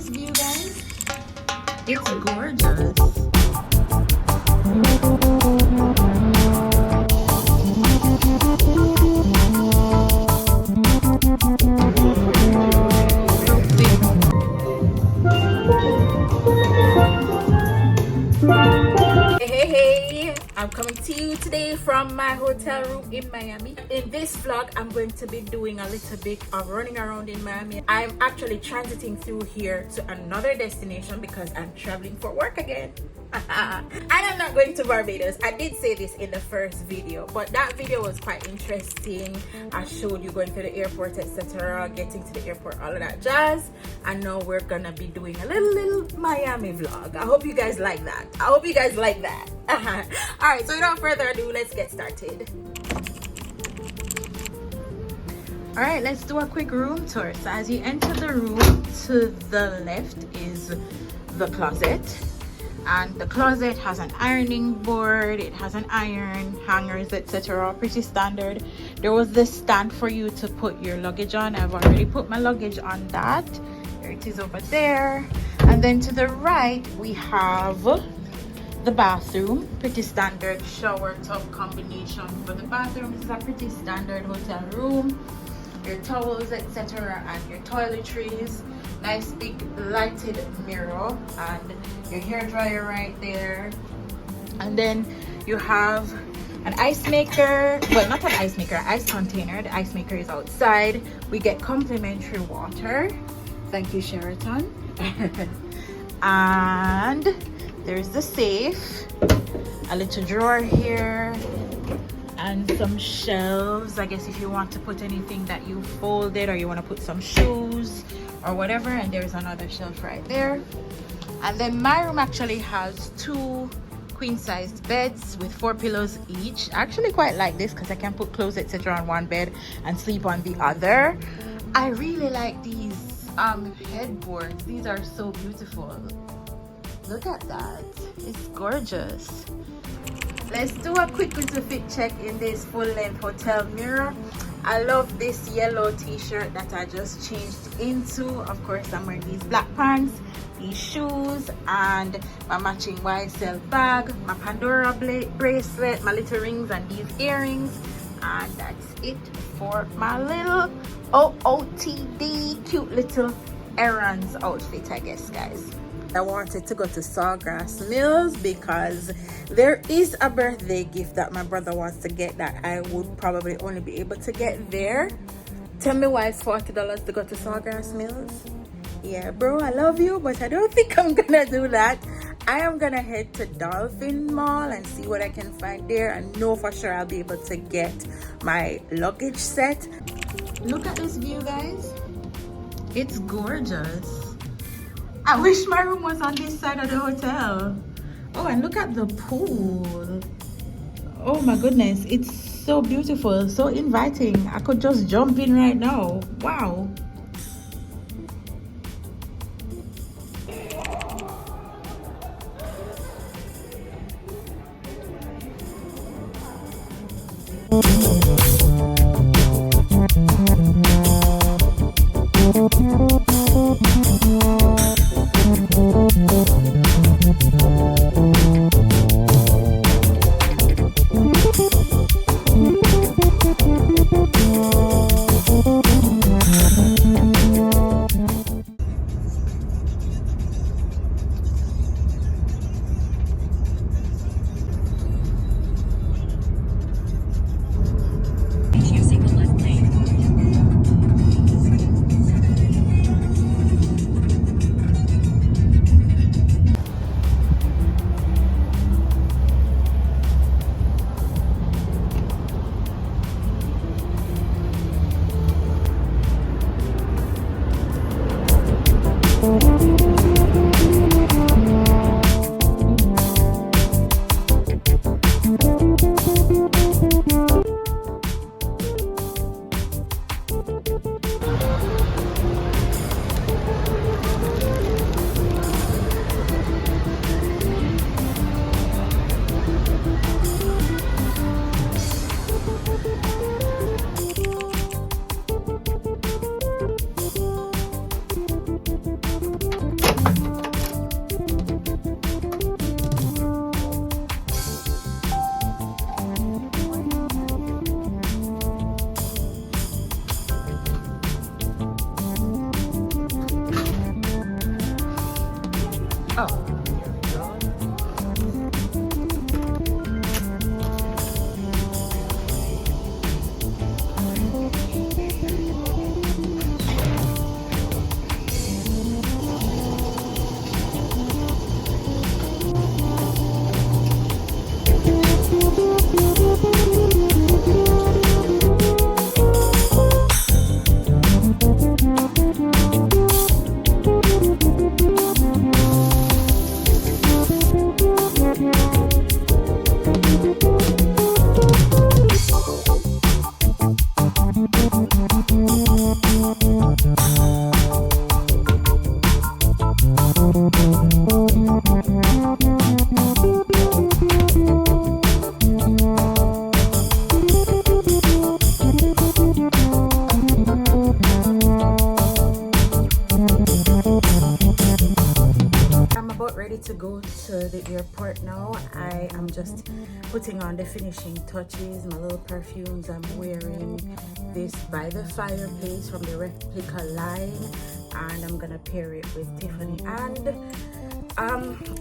this view, guys? It's gorgeous. Hey, I'm coming to you today from my hotel room in Miami. In this vlog, I'm going to be doing a little bit of running around in Miami. I'm actually transiting through here to another destination because I'm traveling for work again. And I'm not going to Barbados. I did say this in the first video, but that video was quite interesting. I showed you going to the airport, etc., getting to the airport, all of that jazz. And now we're gonna be doing a little Miami vlog. I hope you guys like that. All right, so without further ado, let's get started. All right, let's do a quick room tour. So as you enter the room, to the left is the closet. And the closet has an ironing board, it has an iron, hangers, etc. Pretty standard. There was this stand for you to put your luggage on. I've already put my luggage on that. There it is over there. And then to the right, we have the bathroom. Pretty standard shower tub combination for the bathroom. This is a pretty standard hotel room. Your towels, etc., and your toiletries. Nice big lighted mirror and your hair dryer right there. And then you have an ice maker. Well, not an ice maker, an ice container. The ice maker is outside. We get complimentary water. Thank you, Sheraton. And there's the safe. A little drawer here. And some shelves, I guess, if you want to put anything that you folded or you want to put some shoes or whatever. And there's another shelf right there. And then my room actually has 2 queen-sized beds with 4 pillows each. I actually quite like this because I can put clothes, etc., on one bed and sleep on the other. I really like these headboards. These are so beautiful. Look at that. It's gorgeous. Let's do a quick little fit check in this full-length hotel mirror. I love this yellow t-shirt that I just changed into. Of course, I'm wearing these black pants, these shoes, and my matching YSL bag, my Pandora bracelet, my little rings, and these earrings. And that's it for my little OOTD cute little errands outfit, I guess, guys. I wanted to go to Sawgrass Mills because there is a birthday gift that my brother wants to get that I would probably only be able to get there. Tell me why it's $40 to go to Sawgrass Mills. Yeah, bro, I love you, but I don't think I'm gonna do that. I am gonna head to Dolphin Mall and see what I can find there and know for sure I'll be able to get my luggage set. Look at this view, guys. It's gorgeous. I wish my room was on this side of the hotel. Oh, and look at the pool. Oh my goodness, it's so beautiful, so inviting. I could just jump in right now. Wow. Oh. Ready to go to the airport now. I am just putting on the finishing touches, my little perfumes. I'm wearing this By the Fireplace from the replica line, and I'm gonna pair it with Tiffany. And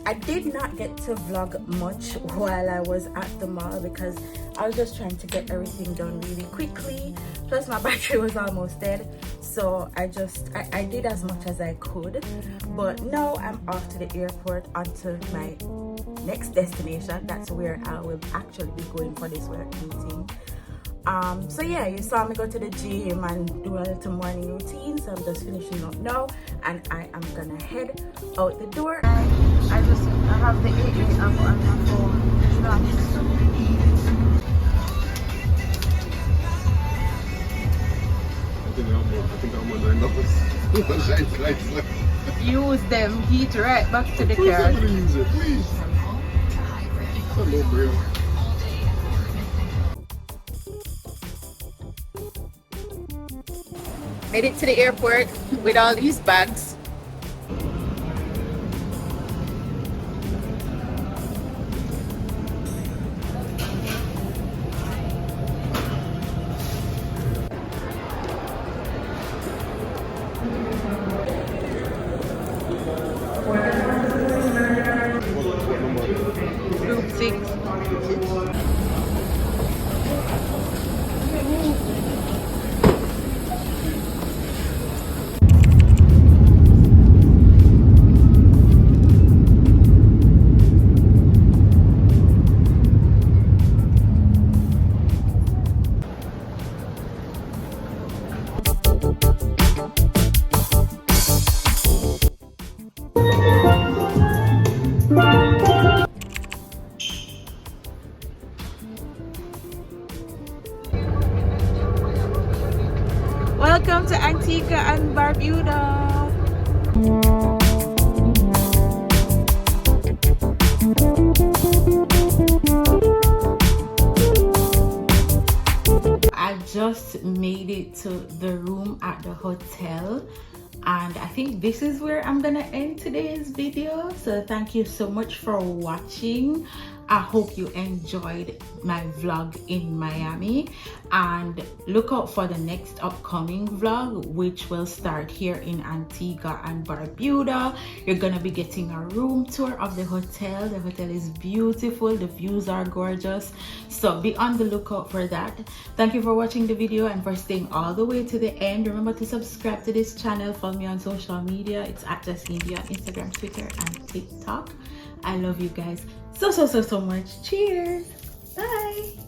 I did not get to vlog much while I was at the mall because I was just trying to get everything done really quickly, plus my battery was almost dead. So I did as much as I could, but now I'm off to the airport onto my next destination. That's where I will actually be going for this work meeting. So yeah, you saw me go to the gym and do a little morning routine, so I'm just finishing up now and I am gonna head out the door. I have the AA app on my phone. I think I'm wondering those. Use them, heat right back to the car. I'm gonna use it, please. Hello, bro. Made it to the airport with all these bags. Group 6. Welcome to Antigua and Barbuda. I just made it to the room at the hotel, and I think this is where I'm gonna end today's video. So thank you so much for watching. I hope you enjoyed my vlog in Miami, and look out for the next upcoming vlog, which will start here in Antigua and Barbuda. You're gonna be getting a room tour of the hotel. The hotel is beautiful, the views are gorgeous, so be on the lookout for that. Thank you for watching the video and for staying all the way to the end. Remember to subscribe to this channel. Follow me on social media. It's at JustNeedy on Instagram, Twitter, and TikTok. I love you guys so much. Cheers. Bye.